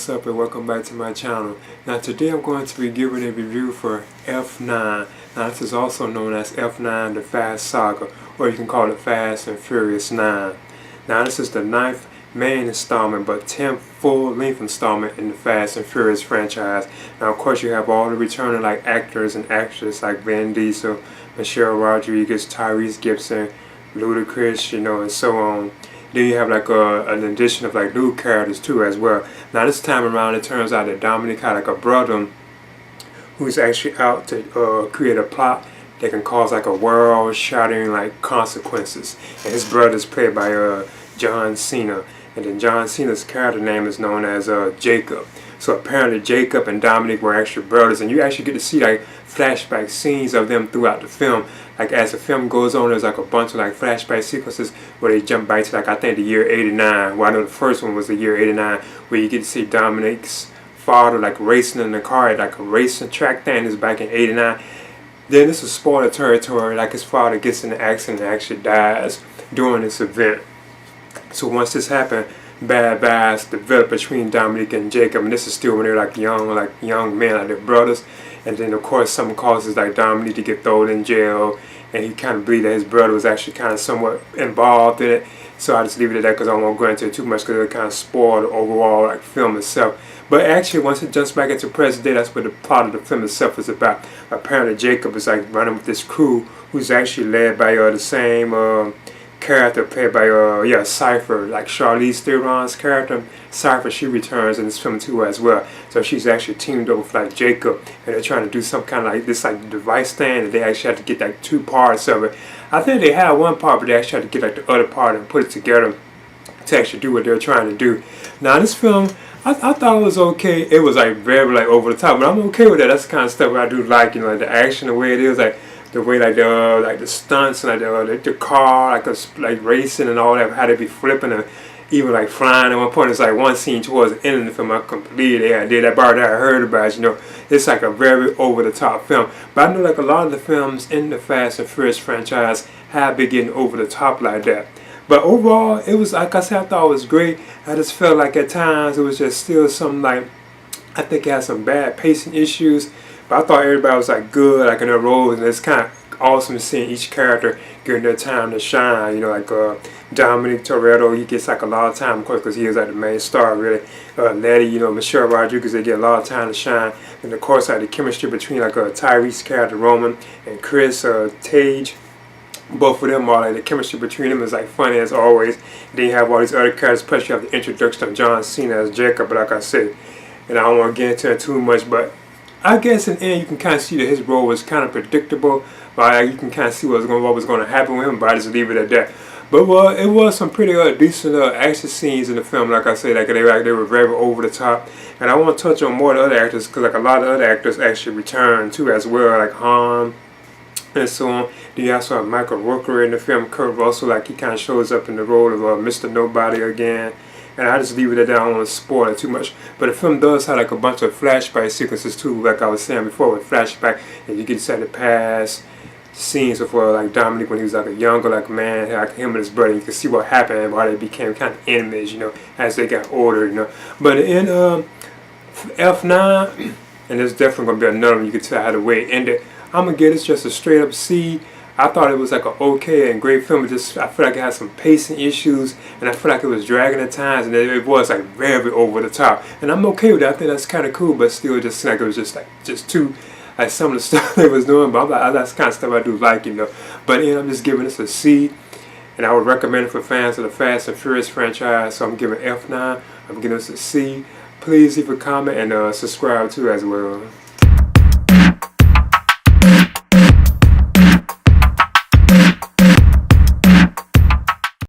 what's up and welcome back to my channel. Now today I'm going to be giving a review for F9. Now this is also known as F9 The Fast Saga, or you can call it Fast and Furious 9. Now this is the 9th main installment but 10th full-length installment in the Fast and Furious franchise. Now of course you have all the returning like actors and actresses like Vin Diesel, Michelle Rodriguez, Tyrese Gibson, Ludacris, and so on. Then you have like an addition of like new characters too as well. Now this time around it turns out that Dominic had like a brother who's actually out to create a plot that can cause like a world-shattering like consequences. And his brother is played by John Cena. And then John Cena's character name is known as Jacob. So apparently Jacob and Dominic were actually brothers, and you actually get to see like flashback scenes of them throughout the film. Like as the film goes on, there's like a bunch of like flashback sequences where they jump back to like I think the year 89. Well, I know the first one was the year 89, where you get to see Dominic's father like racing in the car at like a racing track thing. Is back in 89. Then this is spoiler territory. Like his father gets in an accident and actually dies during this event. So once this happened, bad vibes developed between Dominic and Jacob, and this is still when they're like young men, like they're brothers. And then of course something causes like Dominic to get thrown in jail, and he kind of believed that his brother was actually kind of somewhat involved in it. So I just leave it at that because I won't go into it too much because it'll kind of spoil the overall like film itself. But actually once it jumps back into present day, that's what the plot of the film itself is about. Apparently Jacob is like running with this crew who's actually led by the same character played by Cypher, like Charlize Theron's character. Cypher, she returns in this film too as well. So she's actually teamed up with like Jacob, and they're trying to do some kind of like this like device thing, and they actually have to get like two parts of it. I think they had one part, but they actually had to get like the other part and put it together to actually do what they're trying to do. Now this film, I thought it was okay. It was like very like over the top, but I'm okay with that. That's the kind of stuff I do like, like the action, the way it is, like the way like the stunts and like the car like racing and all that, how they be flipping and even like flying. At one point, it's like one scene towards the end of the film I completely did that part that I heard about. It's like a very over the top film. But I know like a lot of the films in the Fast and Furious franchise have been getting over the top like that. But overall, it was, like I said, I thought it was great. I just felt like at times it was just still some like, I think it had some bad pacing issues. But I thought everybody was like good, like in their roles, and it's kind of awesome seeing each character getting their time to shine. Like Dominic Toretto, he gets like a lot of time, of course, because he is like the main star, really. Letty, Michelle Rodriguez, they get a lot of time to shine. And of course, like the chemistry between like Tyrese character Roman and Chris Tage. Both of them are like the chemistry between them is like funny as always. Then you have all these other characters, plus you have the introduction of John Cena as Jacob. But like I said, and I don't want to get into it too much, but I guess in the end you can kind of see that his role was kind of predictable. But you can kind of see what was going to happen with him. But I just leave it at that. But well, it was some pretty decent action scenes in the film. Like I said, like they were very over the top. And I want to touch on more of the other actors because like a lot of other actors actually returned too as well, like Han and so on. Then you also have Michael Rooker in the film. Kurt Russell, like he kind of shows up in the role of Mr. Nobody again. And I just leave it at that. I don't want to spoil it too much. But the film does have like a bunch of flashback sequences too, like I was saying before with flashback. And you get to see the past scenes of like Dominic when he was like a younger like man, like him and his brother. You can see what happened and why they became kind of enemies, as they got older, But in F9, and there's definitely gonna be another one, you can tell how the way it ended. I'm gonna give this just a straight up C. I thought it was like an okay and great film. I feel like it had some pacing issues, and I feel like it was dragging at times, and it was like very over the top. And I'm okay with that. I think that's kind of cool, but still, just like it was just too like some of the stuff they was doing. But I'm like, that's the kind of stuff I do like, But I'm just giving this a C, and I would recommend it for fans of the Fast and Furious franchise. So I'm giving F9. I'm giving this a C. Please leave a comment and subscribe too as well.